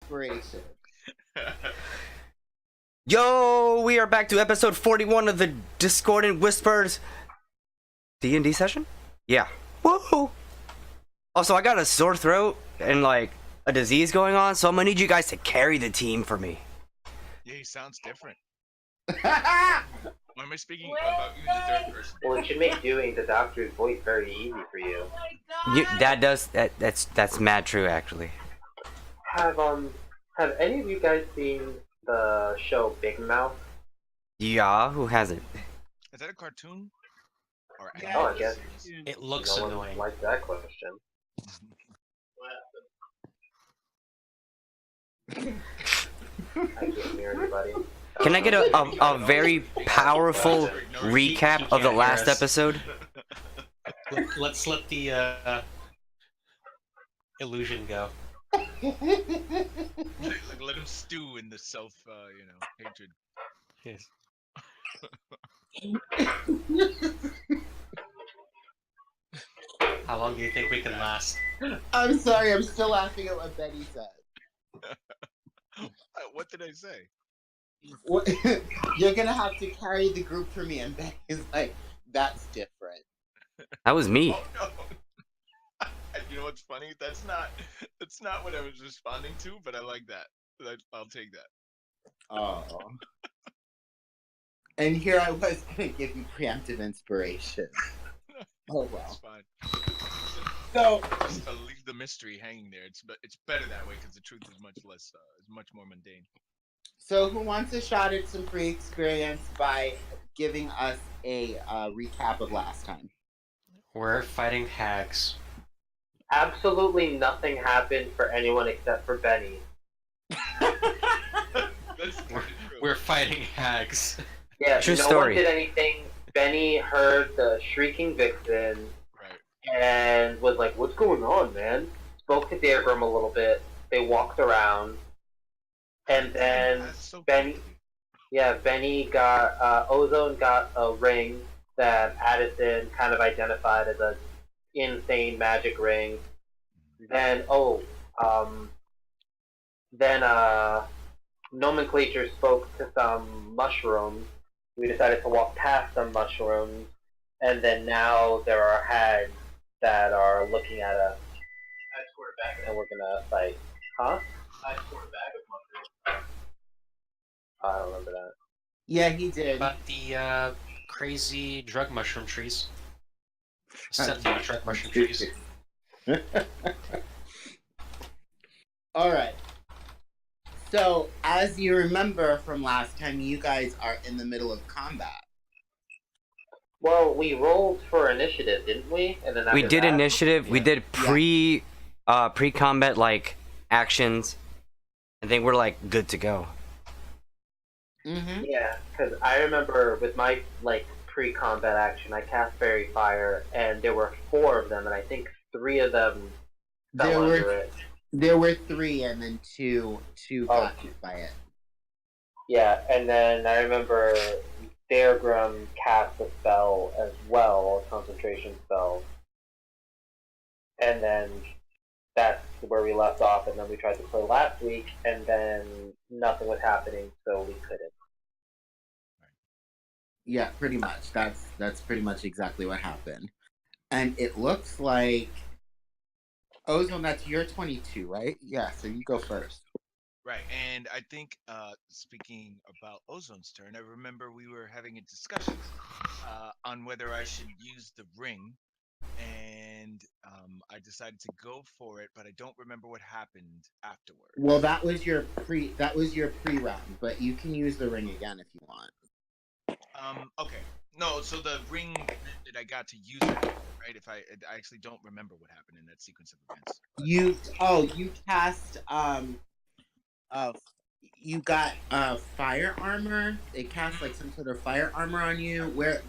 inspiration. Yo, we are back to episode 41 of the Discordant Whispers D&D session? Yeah. Woohoo! Also, I got a sore throat and, like, a disease going on, so I'm gonna need you guys to carry the team for me. Yeah, he sounds different. Why am I speaking about you in the third person? Well, it should make doing the doctor's voice very easy for you. That's mad true, actually. Have any of you guys seen the show Big Mouth? Yeah, who hasn't? Is that a cartoon? Or Oh, I guess It looks no one annoying. liked that question. I can't hear anybody. Can I get a very powerful recap of the last episode? Let's let the illusion go. let him stew in the self, hatred. Yes. How long do you think we can last? I'm sorry, I'm still laughing at what Betty said. What did I say? What, you're gonna have to carry the group for me, and Betty's like, that's different. That was me. Oh no! You know what's funny? That's not what I was responding to, but I like that. I'll take that. Oh. And here I was gonna give you preemptive inspiration. Oh It's well. fine. So Just leave the mystery hanging there. It's better that way because the truth is much less, is much more mundane. So who wants a shot at some pre-experience by giving us a recap of last time? We're fighting hags. Absolutely nothing happened for anyone except for Benny. That's true. We're fighting hags. Yeah, True no story. one did anything. Benny heard the shrieking vixen Right. and was like, "What's going on, man?" Spoke to Daergram a little bit. They walked around, and then That's so Benny, crazy. Benny got Ozone got a ring that Addison kind of identified as a insane magic ring. Then Gnomenclature spoke to some mushrooms. We decided to walk past some mushrooms, and then now there are hags that are looking at us. I scored a bag, and we're gonna fight. Huh? I scored a bag of mushrooms. I don't remember that. Yeah, he did. About the crazy drug mushroom trees. Set the drug mushroom trees. Alright. So, as you remember from last time, you guys are in the middle of combat. Well, we rolled for initiative, didn't we? And then We after did that, initiative. We Yeah. did pre-combat like actions. I think we're like good to go. Mm-hmm. Yeah, because I remember with my pre-combat action, I cast Fairy Fire, and there were 4 of them, and I think 3 of them fell under it. There were 3, and then two got hit by it. Yeah, and then I remember Daergram cast a spell as well, a concentration spell, and then that's where we left off. And then we tried to play last week, and then nothing was happening, so we couldn't. Yeah, pretty much. That's pretty much exactly what happened. And it looks like Ozone, that's your 22, right? Yeah, so you go first. Right, and I think speaking about Ozone's turn, I remember we were having a discussion on whether I should use the ring, and I decided to go for it, but I don't remember what happened afterward. Well, that was your pre-round, but you can use the ring again if you want. Okay. No, so the ring that I got to use it, right? I actually don't remember what happened in that sequence of events. You cast you got fire armor. It cast like some sort of fire armor on you. Where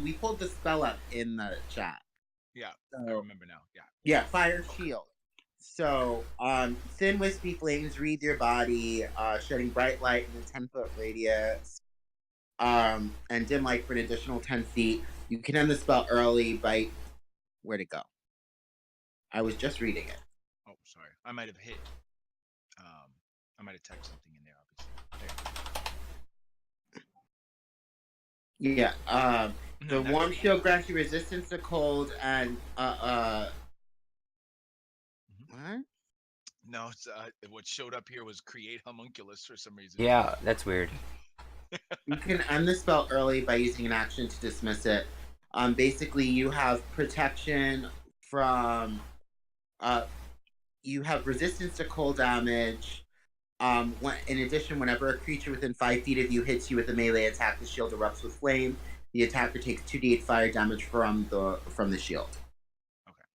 we pulled the spell up in the chat. Yeah, So, I remember now. Yeah. Yeah, fire shield. So, thin wispy flames wreathe your body, shedding bright light in a 10-foot radius. And dim light for an additional 10 feet. You can end the spell early by... Where'd it go? I was just reading it. Oh, sorry. I might have hit I might have typed something in there, obviously. There. Yeah. The No, warm shield grants you resistance to cold and what? No, it's, what showed up here was create homunculus for some reason. Yeah, that's weird. You can end the spell early by using an action to dismiss it. Basically, you have protection from. You have resistance to cold damage. In addition, whenever a creature within 5 feet of you hits you with a melee attack, the shield erupts with flame. The attacker takes 2d8 fire damage from the shield. Okay.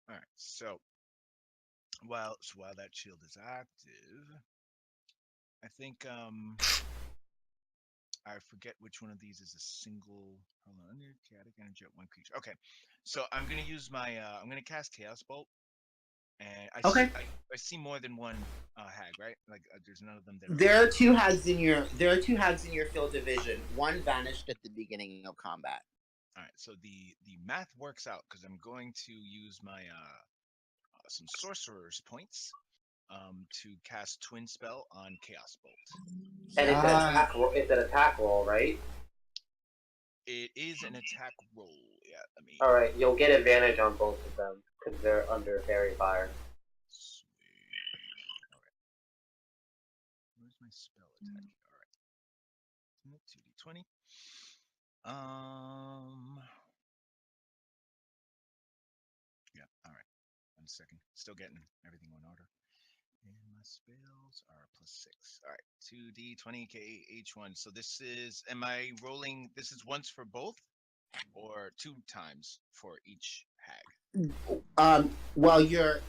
All right. So while that shield is active, I think I forget which one of these is a single. Hold on, under chaotic energy at one creature. Okay, so I'm gonna use my. I'm gonna cast Chaos Bolt, and Okay. I see more than one hag, right? Like there's none of them that are. There are two hags in your field of vision. One vanished at the beginning of combat. All right, so the math works out because I'm going to use my some sorcerer's points to cast Twin Spell on Chaos Bolt. And it's an attack roll, right? It is an attack roll. Yeah, let me. All right, you'll get advantage on both of them because they're under fairy fire. Sweet. All right. Where's my spell attack? All right. 2d20. Yeah. All right. 1 second. Still getting everything in order. And my spells are +6. All right. 2d20 KH1. So this is. Am I rolling? This is once for both, or 2 times for each hag? Well, you're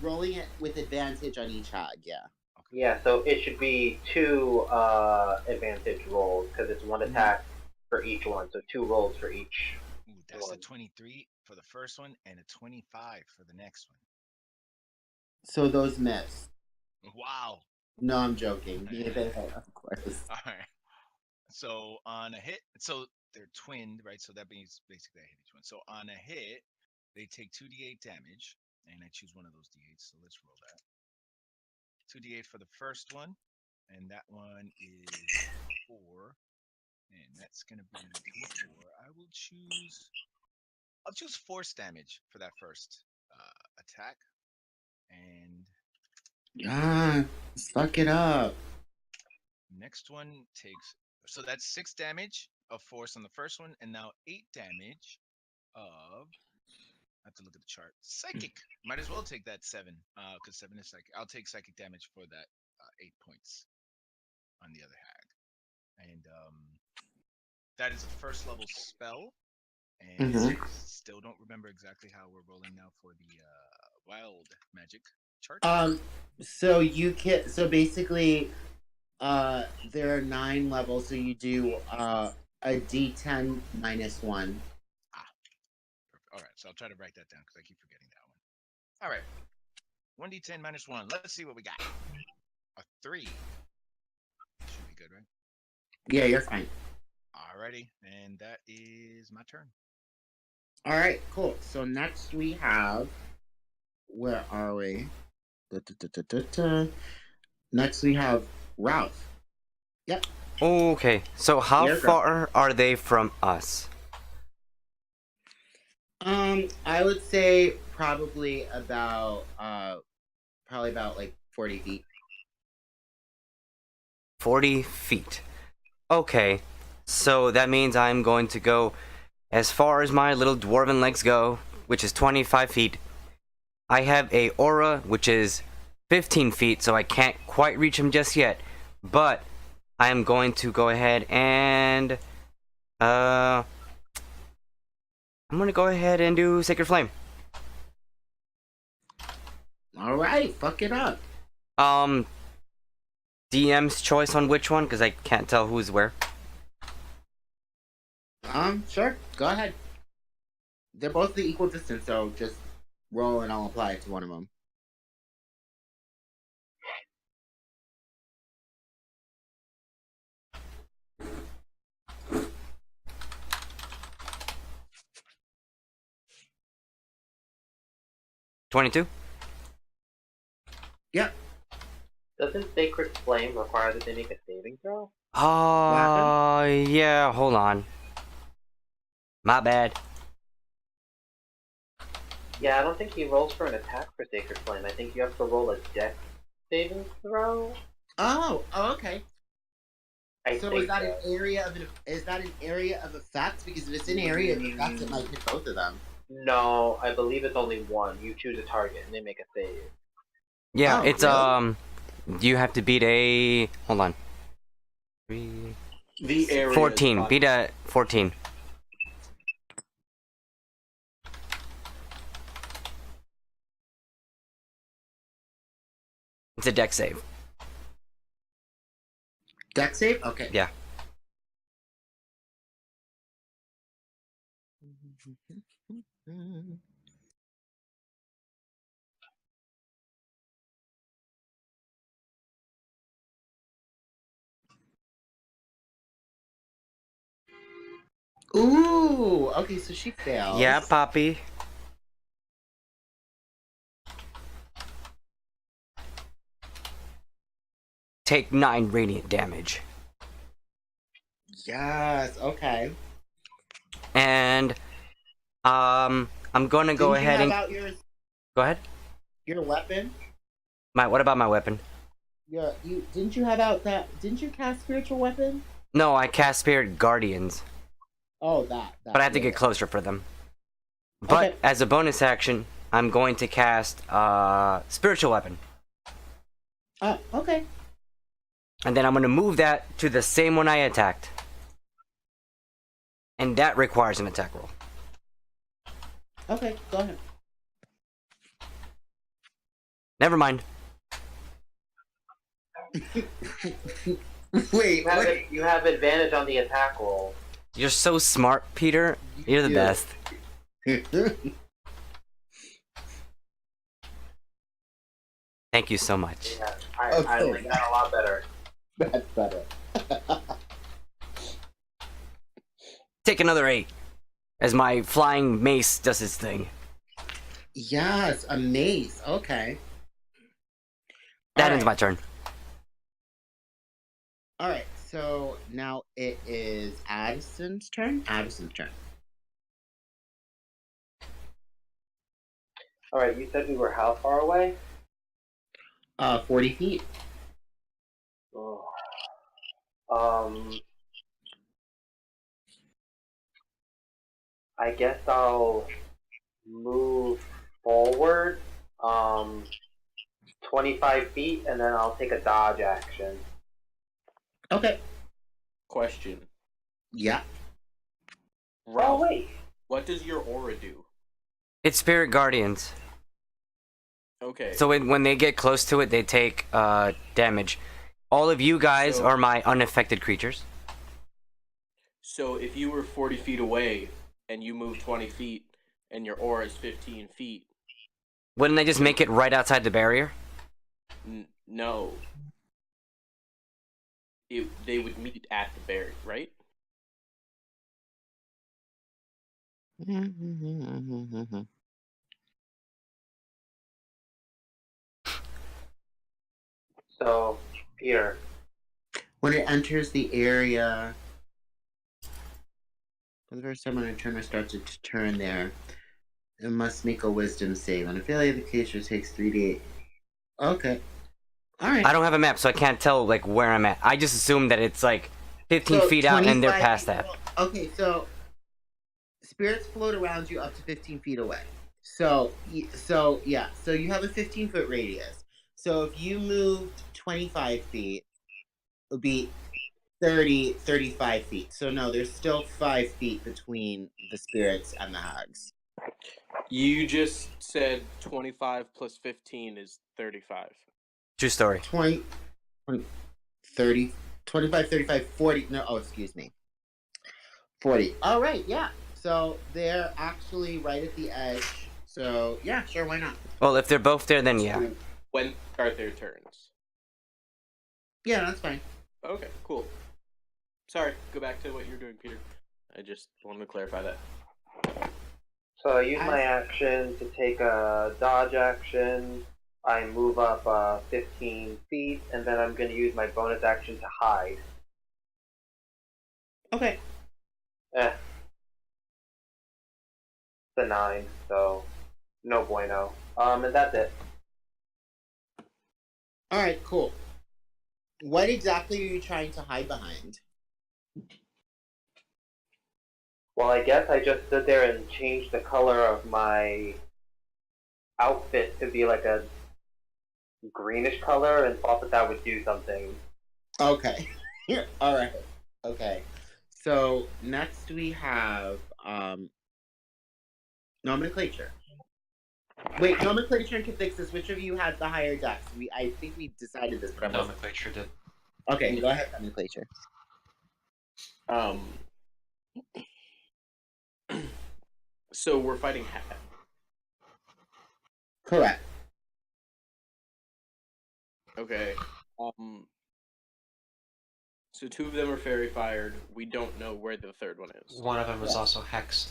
rolling it with advantage on each hag. Yeah. Okay. Yeah, so it should be 2 advantage rolls because it's 1 attack for each one, so 2 rolls for each. Ooh, that's one. a 23 for the first one and a 25 for the next one. So those miss. Wow. No, I'm joking. Yeah, they hit, of course. All right. So on a hit, so they're twinned, right? So that means basically I hit each one. So on a hit, they take 2d8 damage, and I choose one of those d8s. So let's roll that. 2d8 for the first one, and that one is 4, and that's gonna be 4. I'll choose force damage for that first attack, and Suck it up. next one takes, so that's 6 damage of force on the first one, and now 8 damage of. I have to look at the chart. Psychic. Might as well take that 7, because 7 is psychic. I'll take psychic damage for that 8 points on the other hag, and that is a first level spell. And I still don't remember exactly how we're rolling now for the wild magic chart. So you can. So basically, there are 9 levels. So you do a D10 minus 1. Perfect. All right, so I'll try to write that down because I keep forgetting that one. All right, 1d10 minus 1. Let's see what we got. A 3. Should be good, right? Yeah, you're fine. Alrighty, and that is my turn. All right, cool. So next we have. Where are we? Next we have Ralph. Yep. Okay, so how Daergram. far are they from us? I would say probably about like 40 feet. 40 feet. Okay, so that means I'm going to go as far as my little dwarven legs go, which is 25 feet. I have a aura, which is 15 feet, so I can't quite reach him just yet. But I am going to go ahead and I'm gonna go ahead and do Sacred Flame. All right, fuck it up. DM's choice on which one, because I can't tell who's where. Sure. Go ahead. They're both the equal distance, so just roll and I'll apply it to one of them. $22. Yep. Doesn't Sacred Flame require that they make a saving throw? Yeah, hold on. My bad. Yeah, I don't think he rolls for an attack for Sacred Flame. I think you have to roll a dex saving throw. Oh, okay. I So think is that an area of effect? Because if it's an area of effect, it might hit both of them. No, I believe it's only one. You choose a target and they make a save. Yeah, Oh, it's really? you have to beat a hold on. 3 The area. 14. Beat a 14. It's a dex save. Dex save? Okay. Yeah. Ooh, okay, so she fails. Yeah, Poppy. Take 9 radiant damage. Yes, okay. And I'm gonna go Didn't ahead you and have out go ahead. your weapon? What about my weapon? Didn't you have out that didn't you cast spiritual weapon? No, I cast Spirit Guardians, Oh, that but I have to get closer for them. But Okay. as a bonus action, I'm going to cast Spiritual Weapon. Okay. And then I'm gonna move that to the same one I attacked. And that requires an attack roll. Okay, go ahead. Never mind. Wait, You have advantage on the attack roll. You're so smart, Peter. You're the Yeah. best. Thank you so much. Yeah, I Okay. like that a lot better. That's better. Take another 8. As my flying mace does its thing. Yes, a mace. Okay. That All ends right. my turn. All right. So now it is Addison's turn. Alright, you said we were how far away? 40 feet. Oh. I guess I'll move forward 25 feet and then I'll take a dodge action. Okay. Question. Yeah. Ralph, Oh, wait. what does your aura do? It's Spirit Guardians. Okay. So when they get close to it, they take damage. All of you guys So- are my unaffected creatures. So if you were 40 feet away and you move 20 feet and your aura is 15 feet, Wouldn't they just make it right outside the barrier? no. They would meet at the barrier, right? So, Peter. When it enters the area, for the first time on a turn, it starts its turn there. It must make a wisdom save. On a failure, the creature takes 3d8. Okay. Alright. I don't have a map, so I can't tell like where I'm at. I just assume that it's like 15 feet out and they're 25 past feet- that. Okay, so spirits float around you up to 15 feet away. So you have a 15-foot radius. So if you moved 25 feet, it would be 35 feet. So no, there's still 5 feet between the spirits and the hags. You just said 25 plus 15 is 35. True story. 20, 30, 25, 35, 40. No, oh, excuse me. 40. All right, yeah. So they're actually right at the edge. So yeah, sure, why not? Well, if they're both there, then yeah. When start their turns? Yeah, that's fine. Okay, cool. Sorry, go back to what you're doing, Peter. I just wanted to clarify that. So I use my action to take a dodge action. I move up 15 feet, and then I'm going to use my bonus action to hide. Okay. It's a 9, so no bueno. And that's it. Alright, cool. What exactly are you trying to hide behind? Well, I guess I just stood there and changed the color of my outfit to be like a greenish color and thought that that would do something. Okay. Alright. Okay. So next we have Nomenclature. Wait, Nomenclature can fix this. Which of you had the higher dex? I think we decided this, but I'm not. Nomenclature did. Okay, go ahead, Nomenclature. So we're fighting half. Correct. Okay. So 2 of them are fairy fired. We don't know where the third one is. One of them is also hexed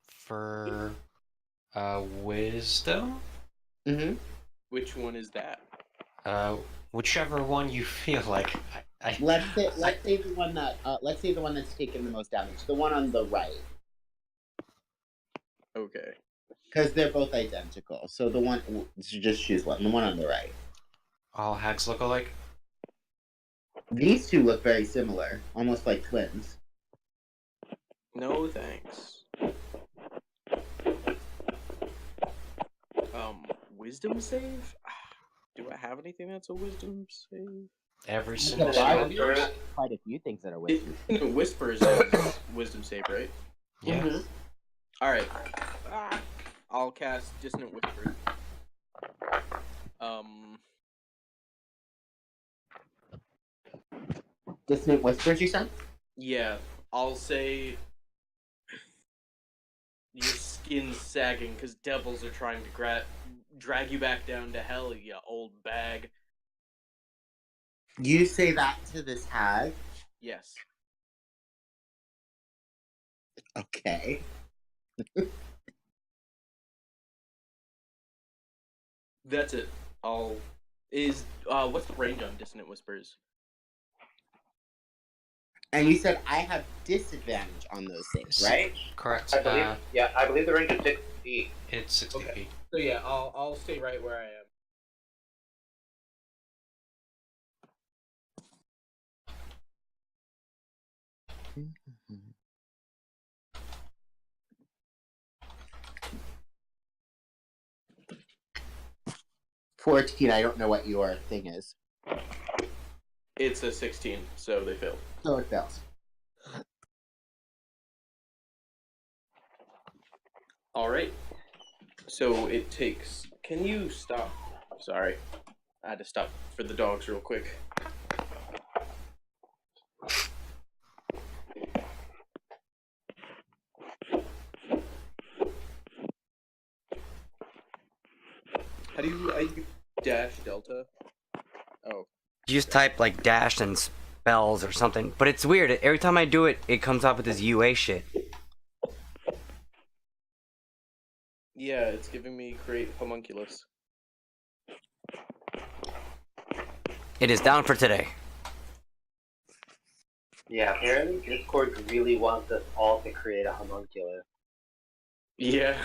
for wisdom. Mm-hmm. Which one is that? Whichever one you feel like. Let's say the one that's taken the most damage. The one on the right. Okay. Because they're both identical. So the one, just choose one. The one on the right. All hags look alike. These two look very similar, almost like twins. No thanks. Wisdom save? Do I have anything that's a wisdom save? Every The single Bible spell. has quite a few things that are wisdom. Whispers is wisdom save, right? Yeah. Mm-hmm. Alright. I'll cast Dissonant Whispers. Dissonant Whispers, you said? Yeah. I'll say your skin's sagging because devils are trying to drag you back down to hell, you old bag. You say that to this hag? Yes. Okay. That's it. What's the range on Dissonant Whispers? And you said I have disadvantage on those things, right? Correct. I believe the range is 6 feet. It's 60 feet. So yeah, I'll stay right where I am. 14, I don't know what your thing is. It's a 16, so they failed. So it fails. Alright. So it takes... Can you stop? Sorry. I had to stop for the dogs real quick. How do you dash delta? Oh. You just type like dash and spells or something. But it's weird. Every time I do it, it comes up with this UA shit. Yeah, it's giving me create homunculus. It is down for today. Yeah, apparently Discord really wants us all to create a homunculus. Yeah,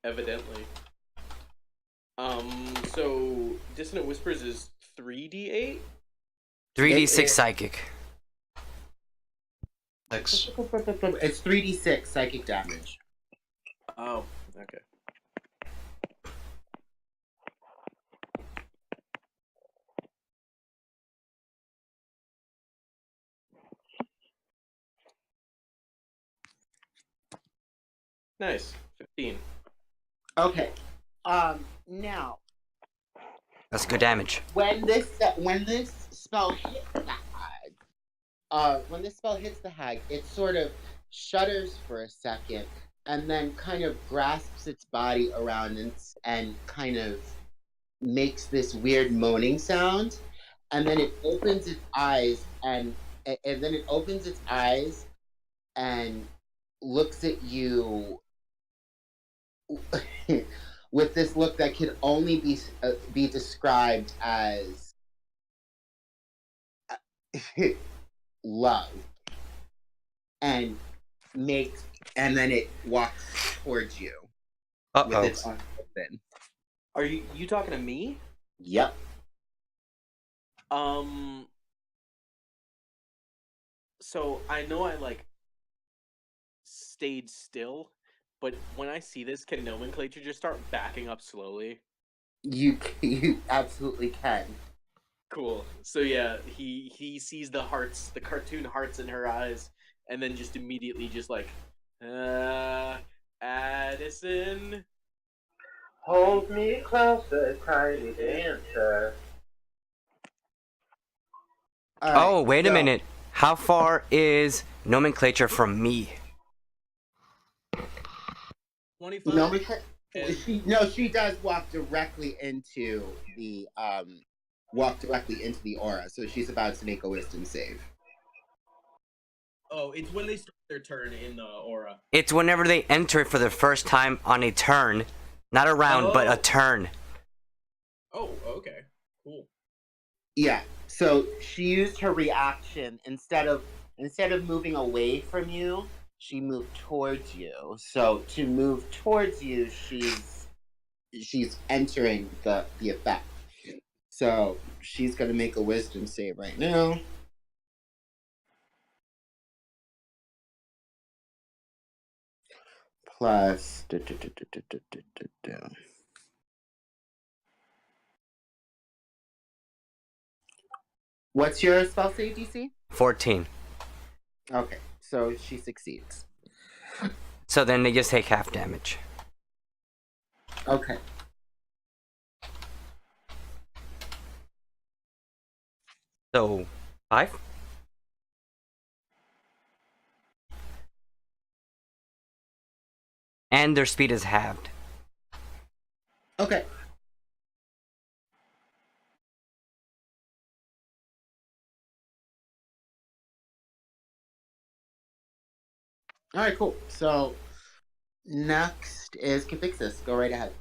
evidently. So Dissonant Whispers is 3d8? 3d6 psychic. 6. It's 3d6 psychic damage. Oh, okay. Nice. 15. Okay. Now, That's good damage. when this spell hits the hag, it sort of shudders for a second and then kind of grasps its body around and kind of makes this weird moaning sound, and then it opens its eyes and looks at you with this look that can only be described as love, and then it walks towards you with its arms open. Are you talking to me? Yep. So I know I like stayed still, but when I see this, can Nomenclature just start backing up slowly? You absolutely can. Cool. So yeah, he sees the hearts, the cartoon hearts in her eyes, and then just immediately just like, Addison. Hold me closer, tiny dancer. All right, Oh, wait a minute. How far is Nomenclature from me? 25. She does walk directly into the aura, so she's about to make a wisdom save. Oh, it's when they start their turn in the aura. It's whenever they enter for the first time on a turn. Not a round, but a turn. Oh, okay. Cool. Yeah. So she used her reaction instead of moving away from you, she moved towards you. So to move towards you, she's entering the effect. So she's gonna make a wisdom save right now. Plus. What's your spell save DC? 14. Okay, so she succeeds. So then they just take half damage. Okay. So, 5? And their speed is halved. Okay. All right, cool. So next is Confixus. Go right ahead.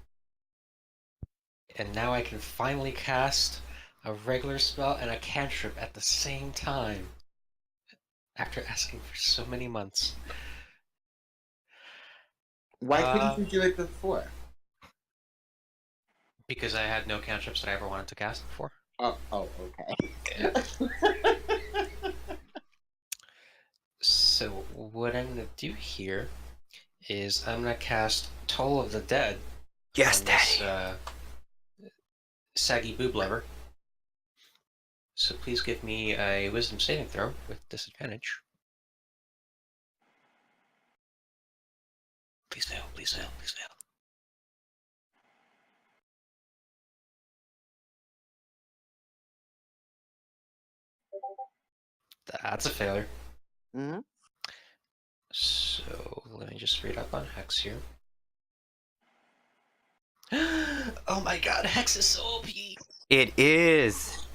And now I can finally cast a regular spell and a cantrip at the same time. After asking for so many months. Why couldn't you do it before? Because I had no cantrips that I ever wanted to cast before. Oh, okay. Yeah. So what I'm gonna do here is I'm gonna cast Toll of the Dead. Yes, on Daddy. This, saggy boob lover. So please give me a Wisdom saving throw with disadvantage. Please fail, please fail, please fail. That's a failure. Mm-hmm. So let me just read up on Hex here. Oh my god, Hex is so OP! It is.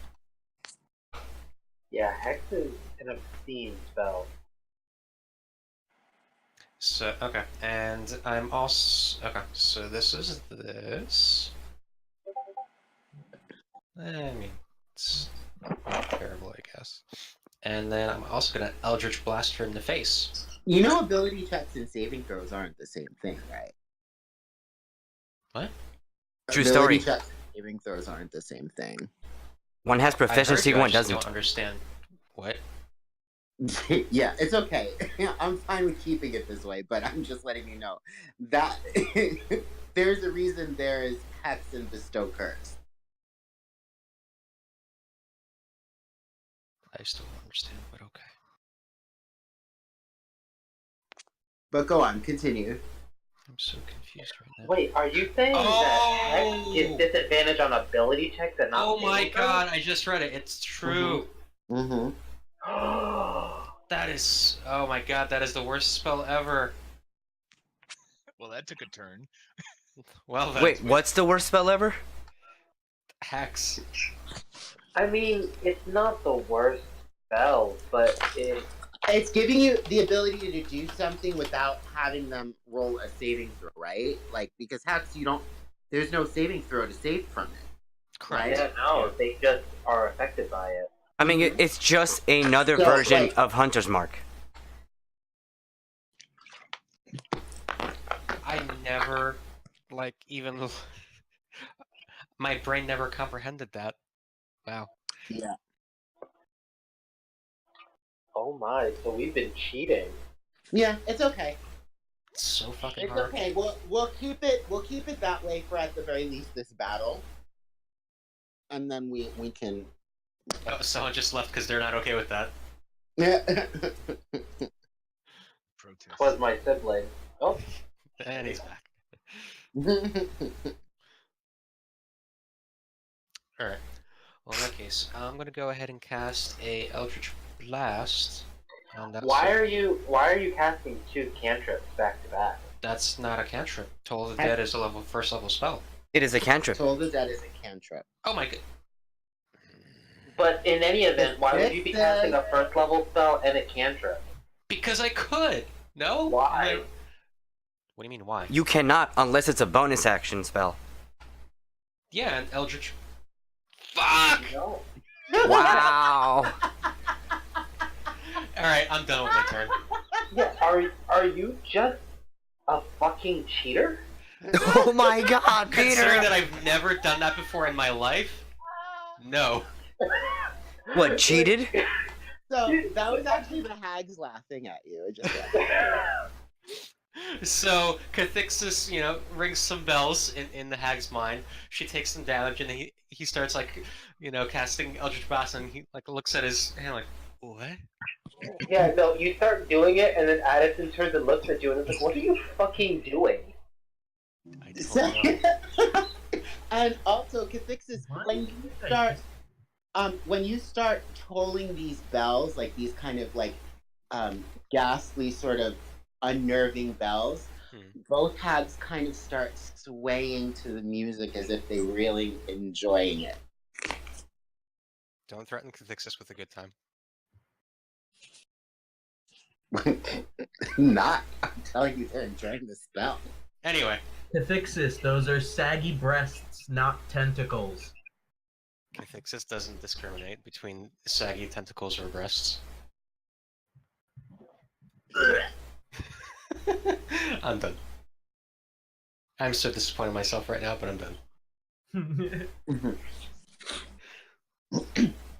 Yeah, Hex is an obscene spell. So, okay, and I'm also... Okay, so this is this. I mean, it's not terrible, I guess. And then I'm also gonna Eldritch Blast her in the face. You know, ability checks and saving throws aren't the same thing, right? What? True Ability story. checks and saving throws aren't the same thing. One has proficiency, I one just doesn't. don't understand. What? Yeah, it's okay. I'm fine with keeping it this way, but I'm just letting you know that there's a reason there is Hex and Bestow Curse. I still don't understand, but okay. But go on, continue. I'm so confused right now. Wait, are you saying that Hex gives disadvantage on ability checks and not Oh my saving throws? god, I just read it. It's true. Mm-hmm. That is... Oh my god, that is the worst spell ever. Well, that took a turn. Well then. Wait, what's the worst spell ever? Hex. I mean, it's not the worst spell, but It's giving you the ability to do something without having them roll a saving throw, right? Like, because Hex, you don't there's no saving throw to save from it. Correct. Yeah, no, they just are affected by it. I mean, it's just another So, version like- of Hunter's Mark. I never, like, even... My brain never comprehended that. Wow. Yeah. Oh my, so we've been cheating. Yeah, it's okay. It's so fucking It's hard. okay. We'll keep it that way for at the very least this battle. And then we can Oh, someone just left because they're not okay with that. Protest. Was my sibling. Oh, And he's back. Alright. Well, in that case, I'm gonna go ahead and cast a Eldritch Blast. On that why side. are you casting 2 cantrips back to back? That's not a cantrip. Toll the Dead is a first level spell. It is a cantrip. Toll the Dead is a cantrip. Oh my god. But in any event, why would you be casting a first level spell and a cantrip? Because I could! No? Why? What do you mean, why? You cannot unless it's a bonus action spell. Yeah, an Eldritch... Fuck! No. Wow. Alright, I'm done with my turn. Yeah, are you just a fucking cheater? Oh my god, Considering Peter! that I've never done that before in my life, no. What, cheated? So that was actually the hags laughing at you. Just So, Cathixis, rings some bells in the hag's mind. She takes some damage, and then he starts, casting Eldritch Blast, and he, looks at his hand like, what? Yeah, no, you start doing it, and then Addison turns and looks at you and is like, what are you fucking doing? I don't know. And also, Cathixis, when you start tolling these bells, like these kind of ghastly sort of unnerving bells, both hags kind of start swaying to the music as if they really enjoying it. Don't threaten Cathixis with a good time. Not. I'm telling you, they're enjoying the spell. Anyway. Cathixis, those are saggy breasts, not tentacles. Cathixis doesn't discriminate between saggy tentacles or breasts. I'm done. I'm so disappointed in myself right now, but I'm done.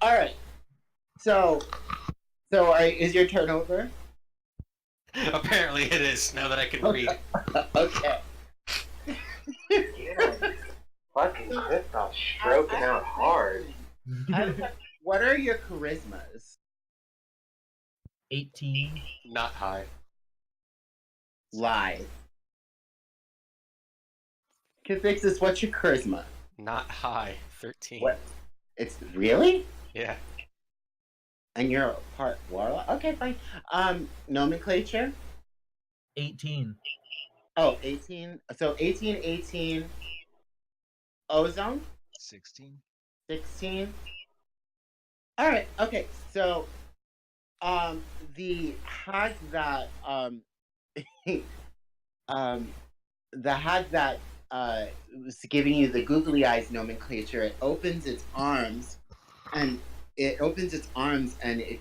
All right. So, is your turn over? Apparently it is, now that I can read. Okay. Yeah, fucking Krzysztof stroking out hard. What are your charismas? 18. Not high. Lie. Cathixis, what's your charisma? Not high. 13. What? It's really? Yeah. And you're a part warlock? Okay, fine. Nomenclature? 18. Oh, 18. So 18. Ozone? 16. 16. All right. Okay. So, the hag that the hag that was giving you the googly eyes nomenclature, it opens its arms, and it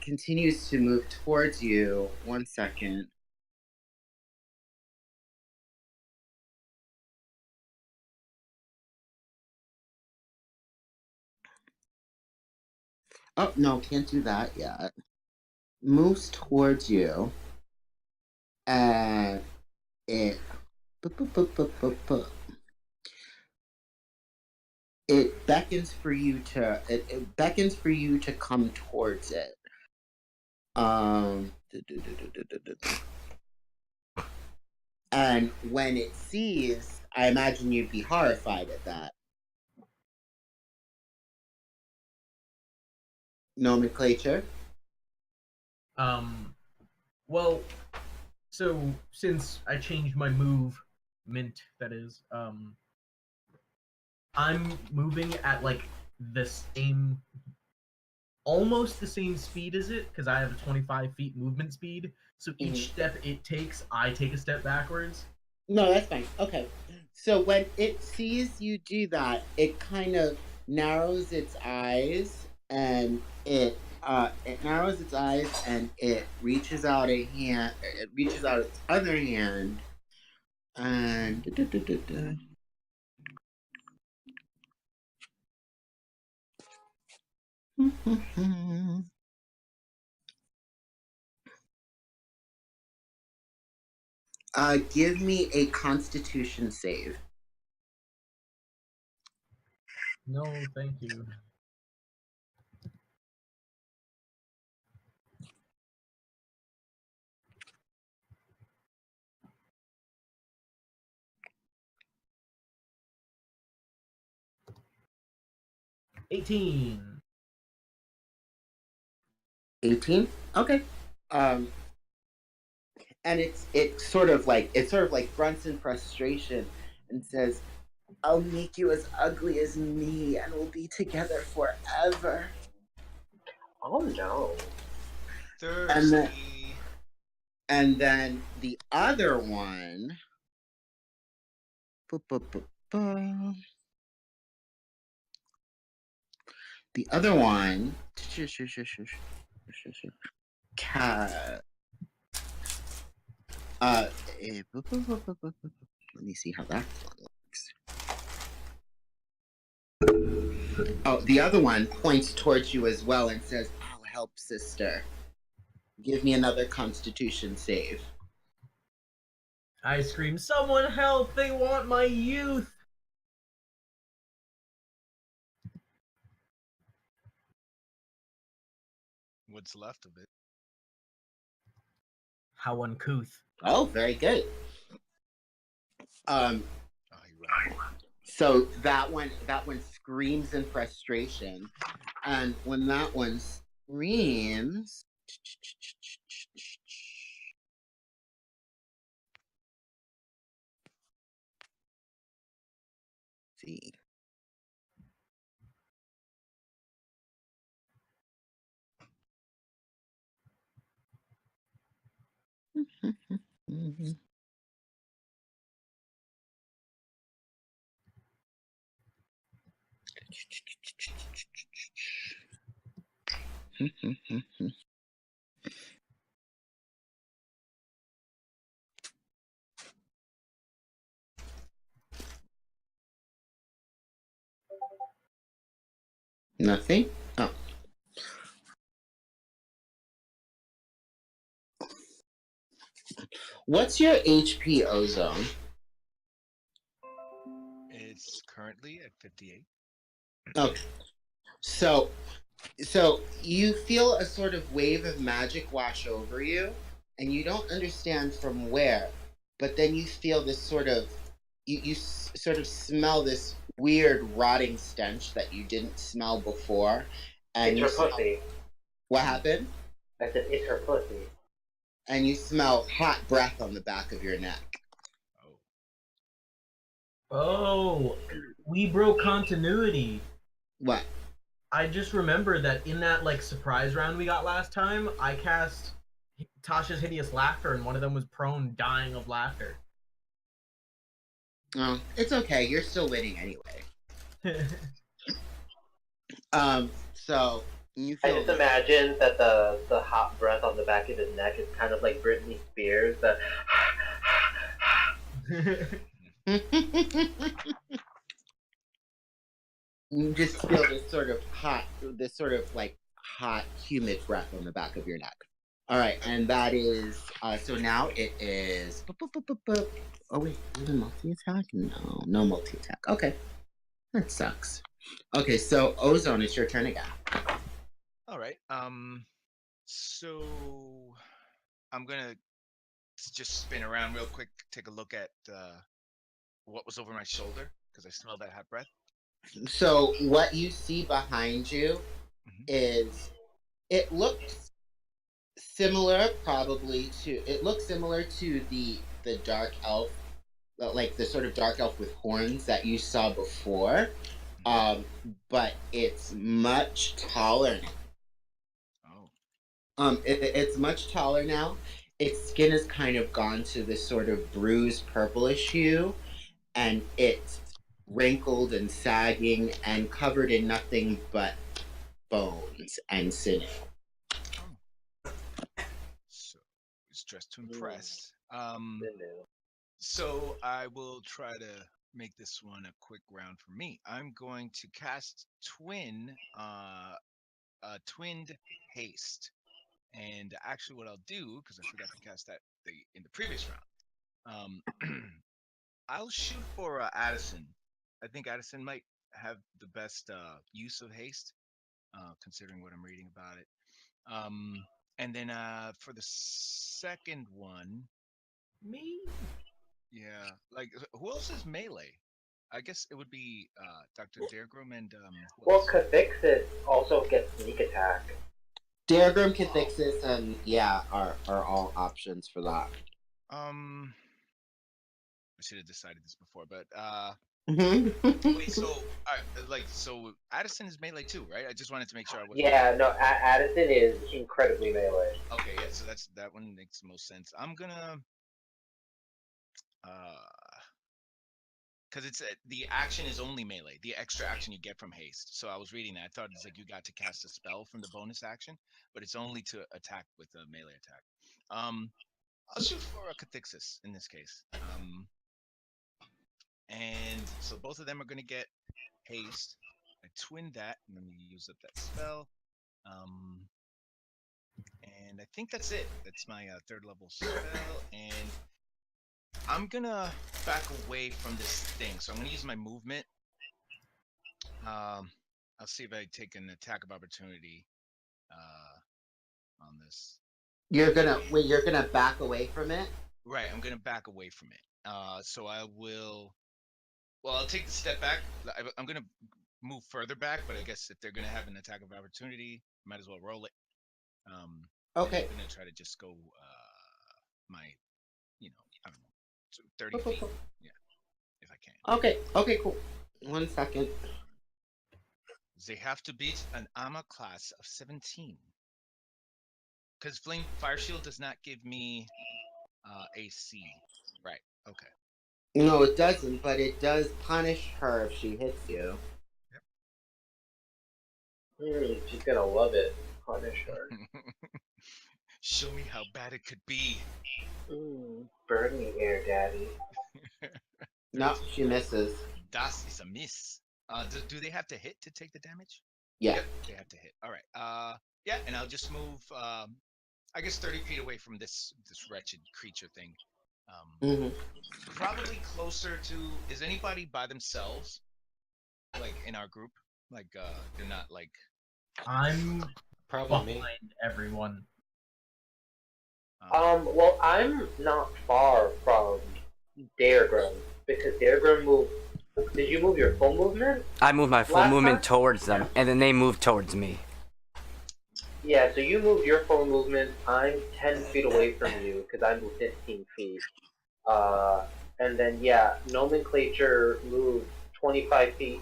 continues to move towards you. 1 second. Oh, no, can't do that yet. Moves towards you. And it... It beckons for you to... It beckons for you to come towards it. And when it sees... I imagine you'd be horrified at that. Nomenclature? Well, so since I changed my movement, that is, I'm moving at the same, almost the same speed as it, because I have a 25 feet movement speed. So each step it takes, I take a step backwards. No, that's fine. Okay. So when it sees you do that, it kind of narrows its eyes and it narrows its eyes and it reaches out a hand. It reaches out its other hand and give me a Constitution save. No, thank you. $18. 18. Okay. Um, and it sort of like grunts in frustration and says, "I'll make you as ugly as me, and we'll be together forever." Oh no. Thirsty. And then the other one. The other one. Cat. Let me see how that one looks. Oh, the other one points towards you as well and says, "I'll help, sister. Give me another Constitution save." I scream, "Someone help! They want my youth!" What's left of it? How uncouth. Oh, very good. Oh, you're right. So that one screams in frustration, and when that one screams, see. Nothing? Oh. What's your HP, Ozone? It's currently at 58. Okay. So you feel a sort of wave of magic wash over you, and you don't understand from where, but then you feel this sort of sort of smell this weird rotting stench that you didn't smell before, and It's her pussy. What happened? I said, it's her pussy. And you smell hot breath on the back of your neck. Oh, we broke continuity. What? I just remember that in that like surprise round we got last time, I cast Tasha's Hideous Laughter, and one of them was prone, dying of laughter. Oh, it's okay. You're still winning anyway. So you feel. I just imagine that the hot breath on the back of his neck is kind of like Britney Spears. The You just feel this sort of humid breath on the back of your neck. All right, and that is so now it is. Oh wait, is it multi attack? No multi attack. Okay, that sucks. Okay, so Ozone, it's your turn again. All right. So I'm gonna just spin around real quick, take a look at what was over my shoulder because I smell that hot breath. So what you see behind you is it looks similar to the dark elf, like the sort of dark elf with horns that you saw before, but it's much taller now. Oh. It's much taller now, its skin has kind of gone to this sort of bruised purplish hue, and it's wrinkled and sagging and covered in nothing but bones and sinew. Oh. So it's dressed to Mm. impress. Sinew. So I will try to make this one a quick round for me. I'm going to cast twinned haste. And actually, what I'll do, because I forgot to cast that in the previous round, I'll shoot for Addison. I think Addison might have the best use of haste, considering what I'm reading about it. And then for the second one, Me? yeah, like who else is melee? I guess it would be Dr. Daergram and who Well, else? Cathixis also gets sneak attack. Daergram, Cathixis, and are all options for that. I should have decided this before, but wait, so so Addison is melee too, right? I just wanted to make sure I wasn't. Yeah, no, Addison is incredibly melee. Okay, yeah, so that one makes the most sense. I'm gonna because it's the action is only melee. The extra action you get from haste. So I was reading that. I thought it's like you got to cast a spell from the bonus action, but it's only to attack with a melee attack. I'll shoot for a Cathixis in this case. And so both of them are gonna get haste. I twin that, and let me use up that spell. And I think that's it. That's my third level spell, and I'm gonna back away from this thing. So I'm gonna use my movement. I'll see if I take an attack of opportunity on this. You're gonna back away from it? Right, I'm gonna back away from it. So I will. Well, I'll take the step back. I'm gonna move further back, but I guess if they're gonna have an attack of opportunity, might as well roll it. Okay. I'm gonna try to just go my, I don't know, 30 feet. Yeah, if I can. Okay, cool. 1 second. They have to beat an armor class of 17. Because Fire Shield does not give me AC. Right, okay. No, it doesn't, but it does punish her if she hits you. She's gonna love it. Punish her. Show me how bad it could be. Burn the air, daddy. No, she misses. Das is a miss. Do they have to hit to take the damage? Yeah. Yep, they have to hit. All right. Yeah, and I'll just move. I guess 30 feet away from this wretched creature thing. Probably closer to. Is anybody by themselves? Like in our group? Like they're not like. Probably behind me. everyone. Well, I'm not far from Daergram because Daergram moved. Did you move your full movement? I moved my full Last movement time? towards them, and then they moved towards me. Yeah, so you moved your full movement. I'm 10 feet away from you because I moved 15 feet. And then yeah, Nomenclature moved 25 feet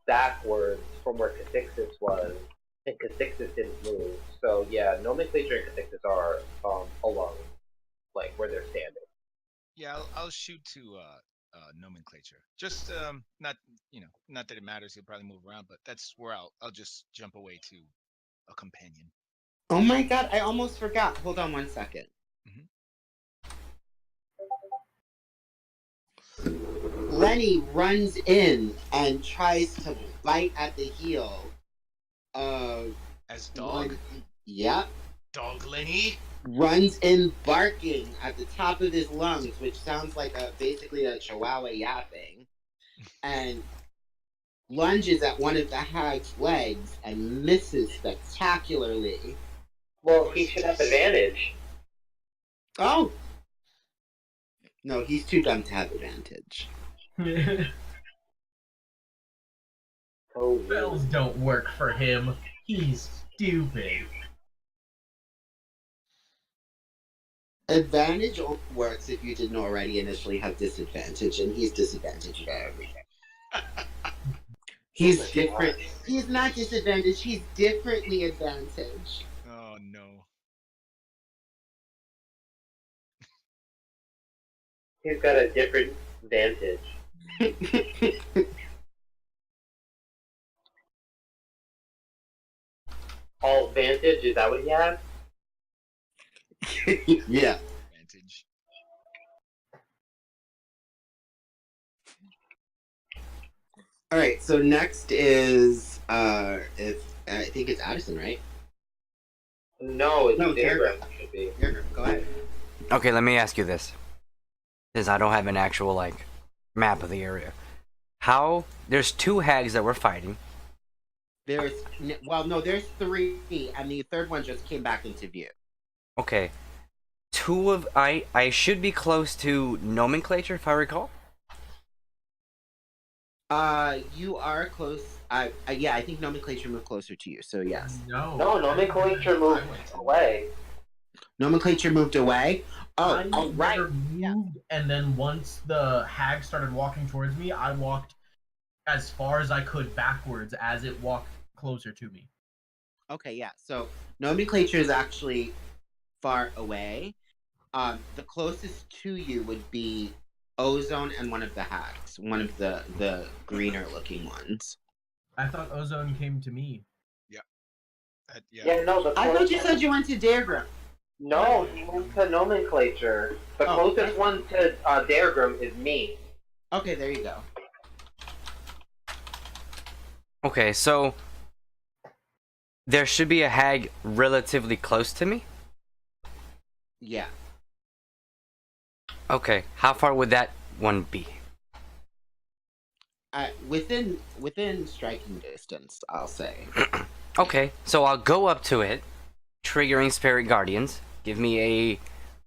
backwards from where Cathixis was, and Cathixis didn't move. So yeah, Nomenclature and Cathixis are alone, like where they're standing. Yeah, I'll shoot to Nomenclature. Just not not that it matters. He'll probably move around, but that's where I'll just jump away to a companion. Oh my god, I almost forgot. Hold on 1 second. Lenny runs in and tries to bite at the heel of As dog? Yep. Dog Lenny? Runs in barking at the top of his lungs, which sounds like basically a chihuahua yapping, and lunges at one of the hag's legs and misses spectacularly. Well, he should have advantage. Oh! No, he's too dumb to have advantage. Oh, Spells don't work for him. He's stupid. Advantage only works if you didn't already initially have disadvantage, and he's disadvantaged for everything. He's different. He's not disadvantaged, he's differently advantaged. Oh no. He's got a different vantage. Alt vantage, is that what he has? Yeah. Advantage. All right. So next is if I think it's Addison, right? No, it's No, Daergram should be. Go ahead. Okay, let me ask you this. Since I don't have an actual, like, map of the area. There's 2 hags that we're fighting. There's there's 3, and the third one just came back into view. Okay. I should be close to Gnomenclature, if I recall. You are close. Yeah, I think Nomenclature moved closer to you, so yes. No. No, Nomenclature moved away. Nomenclature moved away? Oh, I right. moved, and then once the hag started walking towards me, I walked as far as I could backwards as it walked closer to me. Okay, yeah. So Nomenclature is actually far away. The closest to you would be Ozone and one of the hags, one of the greener looking ones. I thought Ozone came to me. Yeah, no, the I thought you said you went to Daergram. No, he moved to Nomenclature. The closest one to Daergram is me. Okay, there you go. Okay, so there should be a hag relatively close to me. Yeah. Okay, how far would that one be? Within striking distance, I'll say. Okay, so I'll go up to it, triggering Spirit Guardians. Give me a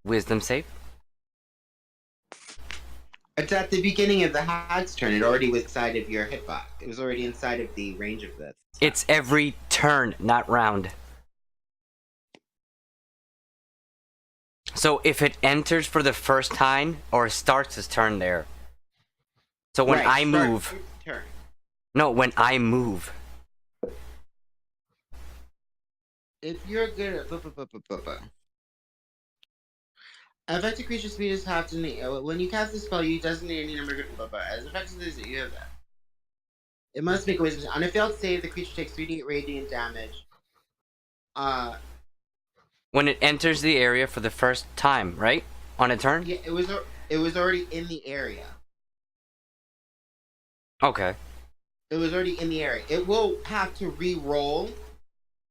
Wisdom save. It's at the beginning of the hag's turn. It already was inside of your hitbox. It was already inside of the range of this. It's every turn, not round. So if it enters for the first time or starts its turn there. So when I move. Turn. No, when I move. If you're good at effective creature speed is half in the when you cast the spell, you designate any number of as effective as you have that. It must make a wisdom. On a failed save, the creature takes 3d8 radiant damage. When it enters the area for the first time, right? On a turn? Yeah, it was already in the area. Okay. It was already in the area. It will have to re-roll.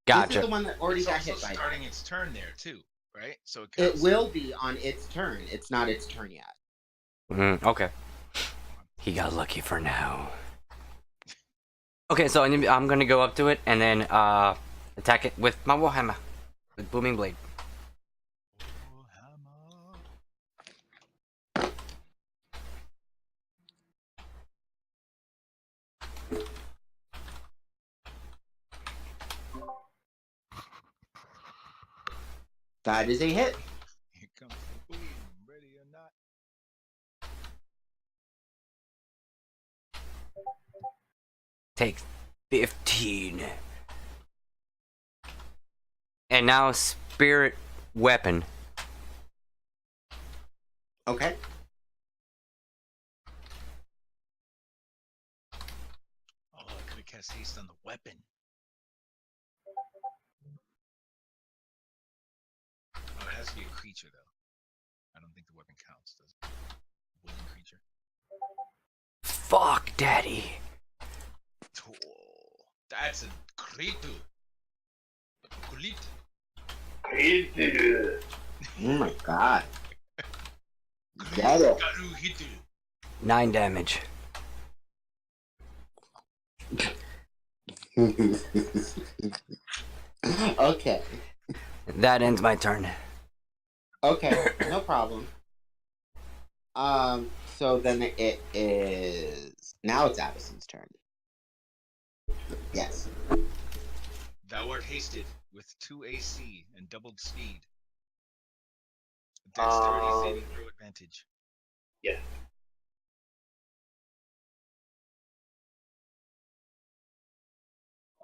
Gotcha. This is the one that already It's got also hit by starting that. its turn there too, right? So It will be on its turn. It's not its turn yet. Okay. He got lucky for now. Okay, so I'm gonna go up to it and then attack it with my Warhammer. With Booming Blade. That is a hit. Here comes the boom, ready or not. Take 15. And now Spirit Weapon. Okay. Oh, I could have cast haste on the weapon. Oh, it has to be a creature though. I don't think the weapon counts, does it? Willing creature. Fuck, Daddy. Oh, that's a creature. Crit. Oh my god. Get it. 9 damage. Okay. That ends my turn. Okay, no problem. So then it is now it's Addison's turn. Yes. Thou art hasted with 2 AC and doubled speed. Dexterity saving throw advantage. Yeah.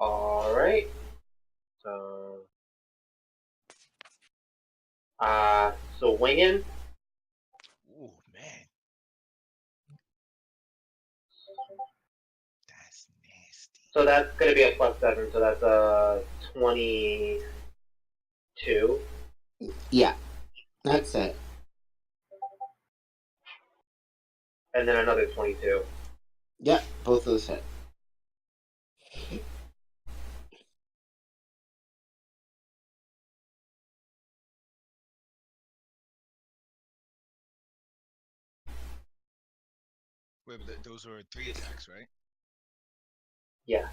Alright. So winging. Oh man, So that's going to be a +7, so that's a 22. Yeah, that's it. And then another 22. Yep, both of those hit. Wait, but those were 3 attacks, right? Yeah.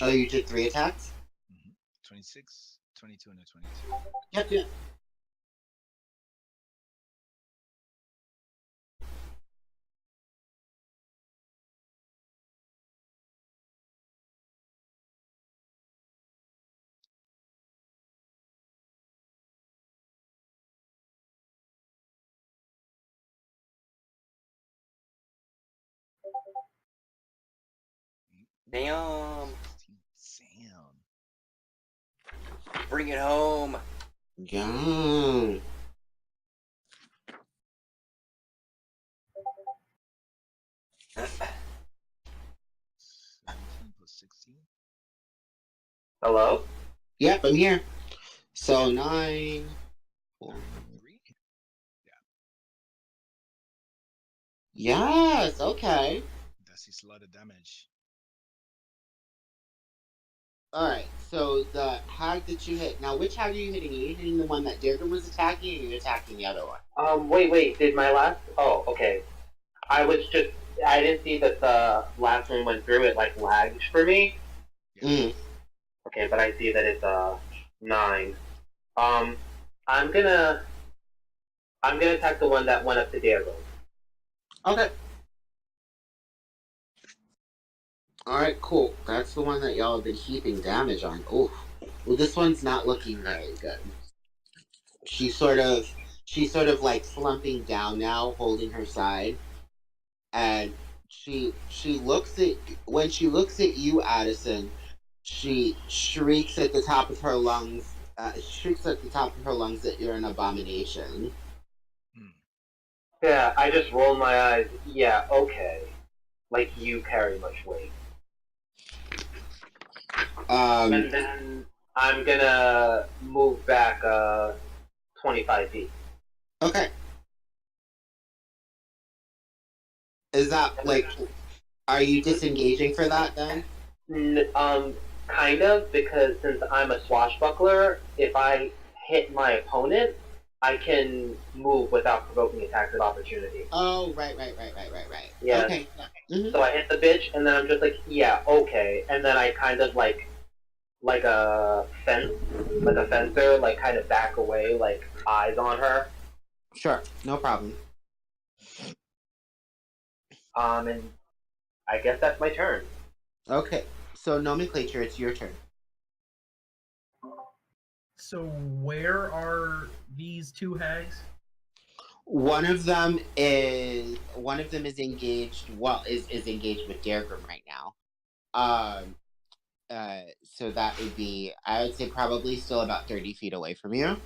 Oh, you did 3 attacks? 26, 22, and a 22. Yep. Damn. 16. Damn. Bring it home. Yeah. 17 plus 16. Hello? Yep, I'm here. So 9. 4. 3? Yes, okay. That's a lot of damage. Alright, so the hag that you hit. Now, which hag are you hitting? Are you hitting the one that Daergram was attacking, or are you attacking the other one? Wait, did my last... Oh, okay. I didn't see that the last one went through. It, like, lagged for me. Mm. Okay, but I see that it's, 9. I'm gonna attack the one that went up to Daergram. Okay. Alright, cool. That's the one that y'all have been heaping damage on. Ooh. Well, this one's not looking very good. She's sort of like slumping down now, holding her side. And she looks at, when she looks at you, Addison, she shrieks at the top of her lungs, that you're an abomination. Yeah, I just rolled my eyes. Yeah, okay. Like, you carry much weight. And then I'm gonna move back 25 feet. Okay. Is that, like, are you disengaging for that, then? Kind of, because since I'm a swashbuckler, if I hit my opponent, I can move without provoking attacks of opportunity. Oh, right. Yeah. Okay. Mm-hmm. So I hit the bitch, and then I'm just like, yeah, okay. And then I kind of like a fencer, like kind of back away, like eyes on her. Sure, no problem. And I guess that's my turn. Okay, so Nomenclature, it's your turn. So where are these 2 hags? One of them is engaged. Well, is engaged with Daergram right now. So that would be, I would say, probably still about 30 feet away from you.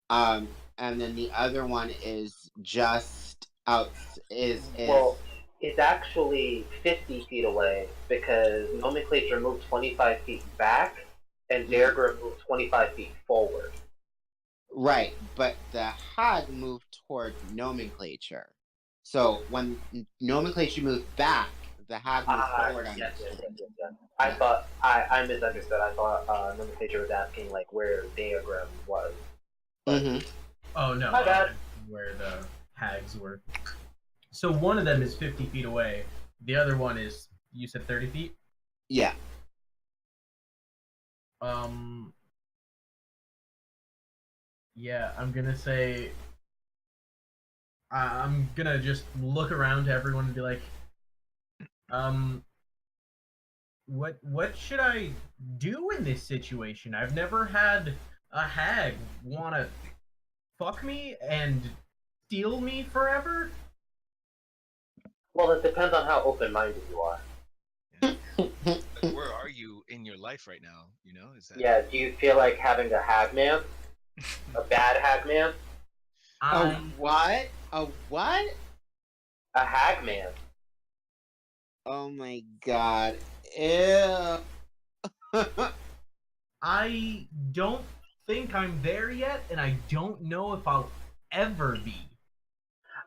And then the other one is just out. Well, it's actually 50 feet away because Nomenclature moved 25 feet back, and Daergram moved 25 feet forward. Right, but the hag moved toward Nomenclature. So when Nomenclature moved back, the hag moved forward on Yes. it. I thought I misunderstood. I thought Nomenclature was asking like where Daergram was. Mm-hmm. Oh no, My bad. where the hags were. So one of them is 50 feet away. The other one is, you said 30 feet? Yeah. Yeah, I'm gonna say... I'm gonna just look around to everyone and be like, what should I do in this situation? I've never had a hag wanna fuck me and steal me forever? Well, it depends on how open-minded you are. Like, where are you in your life right now? You know, is that? Yeah. Do you feel like having a hagman, a bad hagman, A what? A what? a hagman? Oh my god. Ew. I don't think I'm there yet, and I don't know if I'll ever be.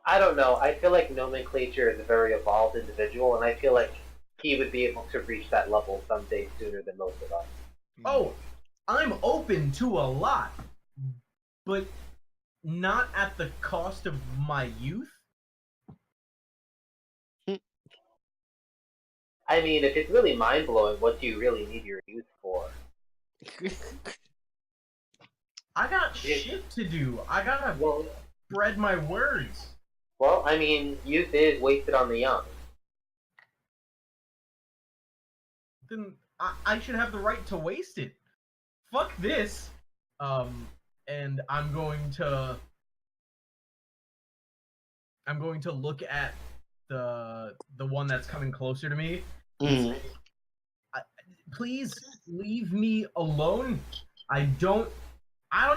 I don't know. I feel like Nomenclature is a very evolved individual, and I feel like he would be able to reach that level someday sooner than most of us. Oh, I'm open to a lot, but not at the cost of my youth. I mean, if it's really mind-blowing, what do you really need your youth for? I got shit to do. I gotta Well, spread my words. well, I mean, youth is wasted on the young. Then I should have the right to waste it. Fuck this. And I'm going to look at the one that's coming closer to me. Mm. Please leave me alone. I don't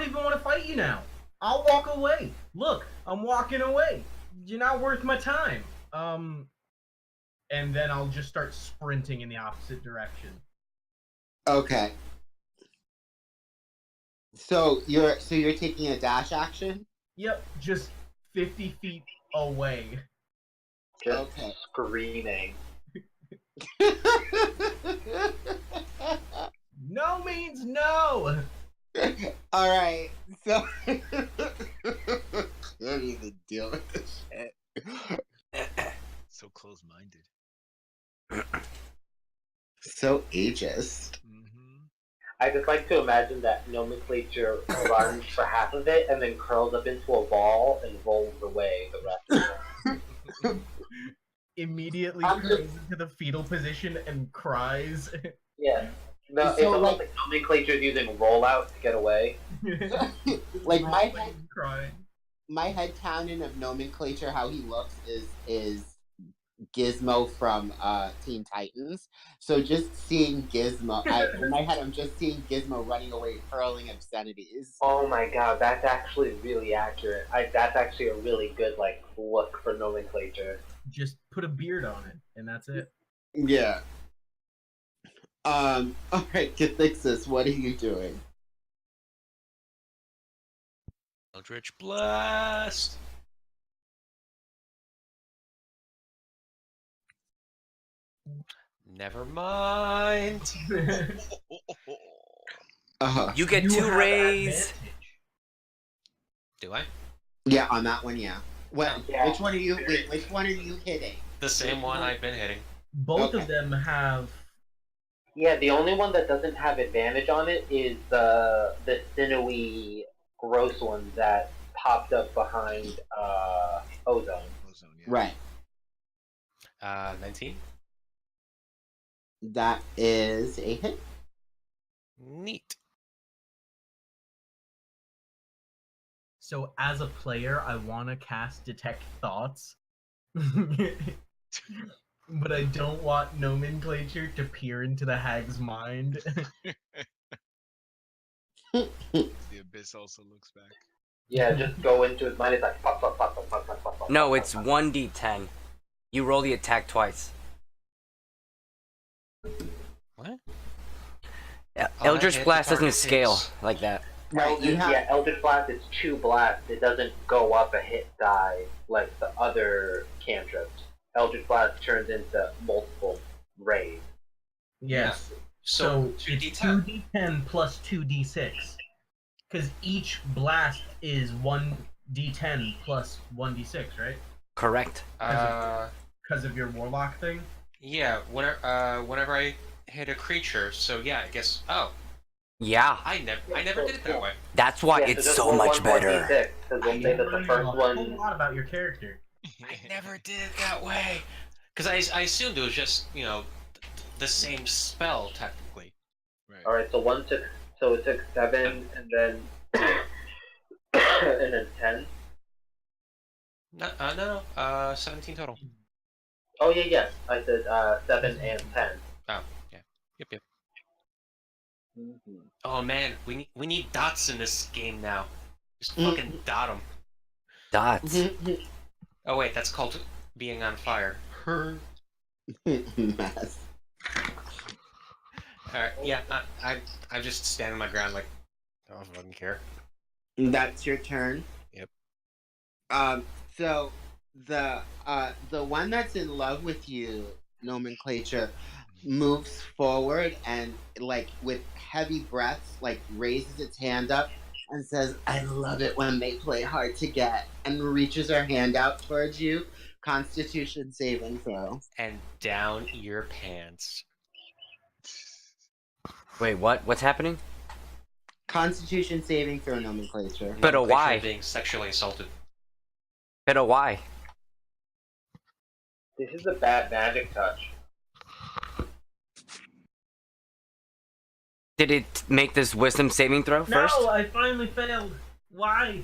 even want to fight you now. I'll walk away. Look, I'm walking away. You're not worth my time. And then I'll just start sprinting in the opposite direction. Okay. So you're taking a dash action? Yep, just 50 feet away. Just Okay. screaming. No means no. All right. So can't even deal with this shit. So close-minded. So ageist. I just like to imagine that Nomenclature runs for half of it and then curls up into a ball and rolls away the rest of it. Immediately goes into the fetal position and cries. Yeah. No, it's So, almost like- like Nomenclature's using rollout to get away. Like my crying. headcanon of Nomenclature, how he looks is Gizmo from Teen Titans. So just seeing Gizmo, in my head, I'm just seeing Gizmo running away, hurling obscenities. Oh my god, that's actually really accurate. That's actually a really good look for Nomenclature. Just put a beard on it, and that's it. Yeah. All right, Cathixis, what are you doing? Eldritch Blast. Never mind. You get You 2 have rays. advantage. Do I? Yeah, on that one, yeah. What? Yeah. Which one are you? Wait, which one are you hitting? The same one I've been hitting. Both Okay. of them have. Yeah, the only one that doesn't have advantage on it is the sinewy, gross one that popped up behind Ozone. Ozone, yeah. Right. 19. That is a hit. Neat. So as a player, I want to cast Detect Thoughts. But I don't want Nomenclature to peer into the hag's mind. The abyss also looks back. Yeah, just go into his mind. It's like pop, pop, pop, pop, pop, pop, pop, pop, No, pop, it's pop. 1d10. You roll the attack twice. What? Yeah, Oh, Eldritch that hit Blast the doesn't target scale takes. like that. Right. You have. Yeah, Eldritch Blast is 2 blasts. It doesn't go up a hit die like the other cantrips. Eldritch Blast turns into multiple rays. Yes. So, it's 2d10. 2d10 plus 2d6. Because each blast is 1d10 plus 1d6, right? Correct. Because of your Warlock thing? Yeah, whenever I hit a creature, so yeah, I guess. Oh, Yeah, I never did it that way. that's why Yeah, it's just so roll much one more better. D6, because we'll say that the Learning first a whole one. lot about your character. I never did it that way. Because I assumed it was just, the same spell, technically. Right. Alright, so it took 7 and then. and then 10. No, 17 total. Oh, yeah. I said 7 and 10. Oh, yeah. Yep. Mm-hmm. Oh man, we need dots in this game now. Just Mm. fucking dot them. Dots. Oh wait, that's called being on fire. Mess. Alright, yeah, I just stand my ground like, I don't fucking care. That's your turn. Yep. So the one that's in love with you, Nomenclature, moves forward and like with heavy breaths, like raises its hand up and says, "I love it when they play hard to get," and reaches her hand out towards you. Constitution saving throw. And down your pants. Wait, what? What's happening? Constitution saving throw, Nomenclature. But Nomenclature why? being sexually assaulted. But why? This is a bad magic touch. Did it make this wisdom saving throw first? No, I finally failed. Why?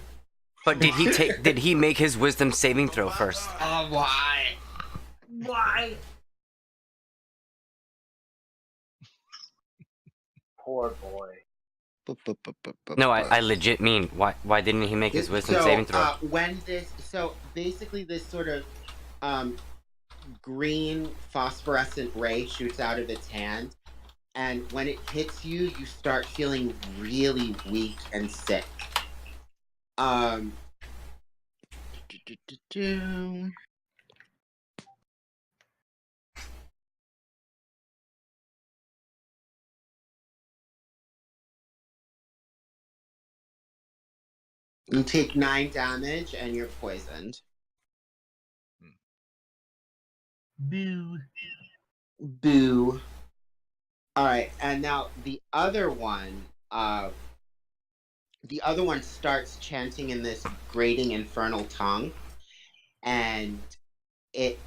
But did he take? Did he make his wisdom saving throw first? Oh, why? Why? Poor boy. No, I legit mean why didn't he make his wisdom saving throw? So basically this sort of green phosphorescent ray shoots out of its hand, and when it hits you, you start feeling really weak and sick. You take 9 damage and you're poisoned. Boo. Boo. Alright, and now the other one starts chanting in this grating infernal tongue, and it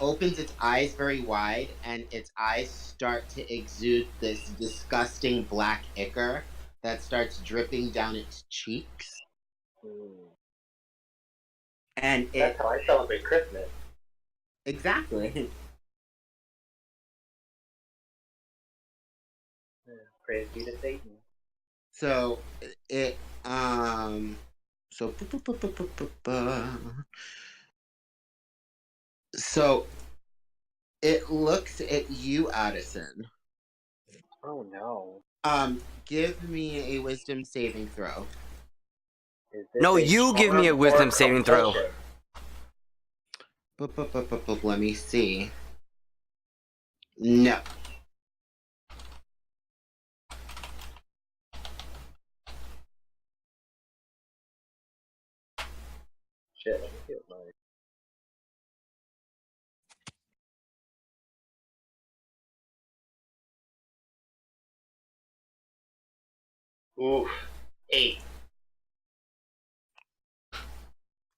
opens its eyes very wide, and its eyes start to exude this disgusting black ichor that starts dripping down its cheeks. And That's how I celebrate Christmas. Exactly. Praise be to Satan. So it so it looks at you, Addison. Oh no. Give me a wisdom saving throw. Is this No, a you give me a charm wisdom or saving throw. compulsion? Let me see. No. Shit, let me see what my... Oof. 8.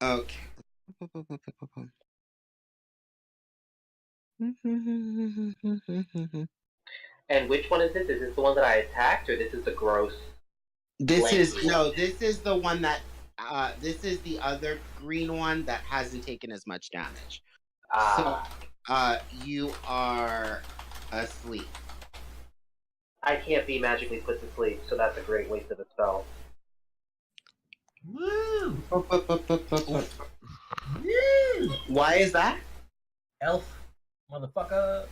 Okay. And which one is this? Is this the one that I attacked, or this is the gross? This is Lanky. this is the one that this is the other green one that hasn't taken as much damage. Ah. So you are asleep. I can't be magically put to sleep, so that's a great waste of a spell. Woo! Woo! Why is that? Elf, motherfucker.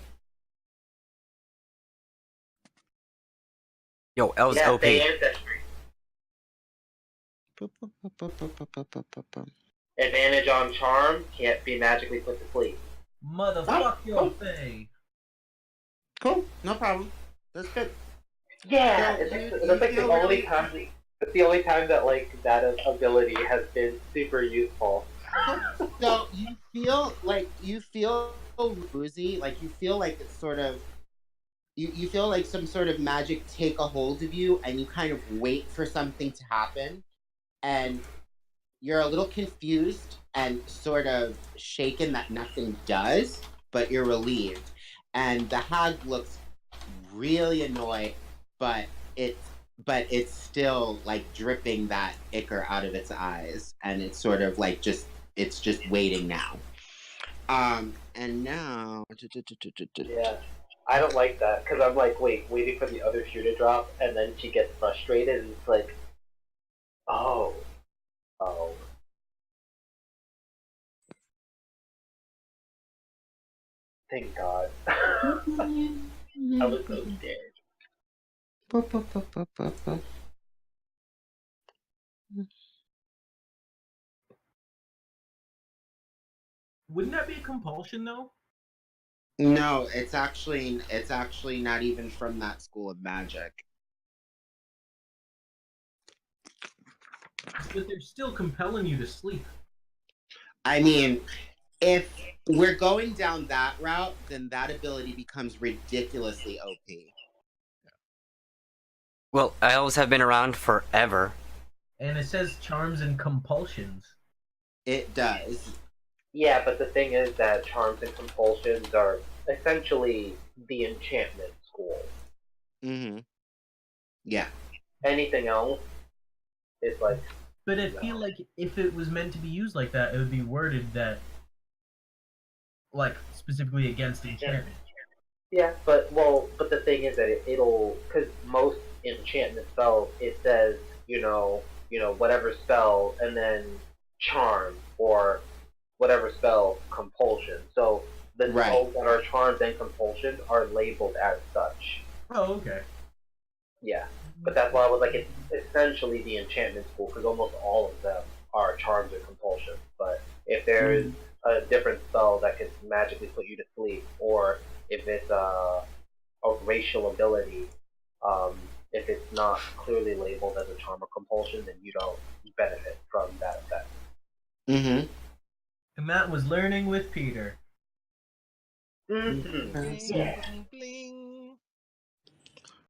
Yo, L's Yeah, OP. stay ancestry. Advantage on charm, can't be magically put to sleep. Motherfuck your face. Cool, no problem. That's good. Yeah, So that's like the feel only really- time. It's the only time that like that ability has been super useful. So you feel woozy, like you feel like it's sort of you feel like some sort of magic take a hold of you, and you kind of wait for something to happen, and you're a little confused and sort of shaken that nothing does, but you're relieved. And the hag looks really annoyed, but it's still like dripping that ichor out of its eyes, and it's sort of like it's just waiting now. And now Yeah, I don't like that because I'm like, waiting for the other shoe to drop, and then she gets frustrated, and it's like, oh. Thank God. I was so scared. Wouldn't that be a compulsion though? No, it's actually not even from that school of magic. But they're still compelling you to sleep. I mean, if we're going down that route, then that ability becomes ridiculously OP. Well, elves have been around forever. And it says charms and compulsions. It does. Yeah, but the thing is that charms and compulsions are essentially the enchantment school. Mm-hmm. Yeah. Anything else is like. But I feel like if it was meant to be used like that, it would be worded that, like, specifically against enchantment. Yeah, but the thing is that it'll, because most enchantment spells, it says, whatever spell, and then charm, or whatever spell, compulsion. So the spells that are charms and compulsion are labeled as such. Oh, okay. Yeah, but that's why I was like, it's essentially the enchantment school, because almost all of them are charms or compulsions. But if there's a different spell that can magically put you to sleep, or if it's a racial ability, if it's not clearly labeled as a charm or compulsion, then you don't benefit from that effect. Mm-hmm. And that was learning with Peter. Mm-hmm. Bling, Yeah. bling, bling.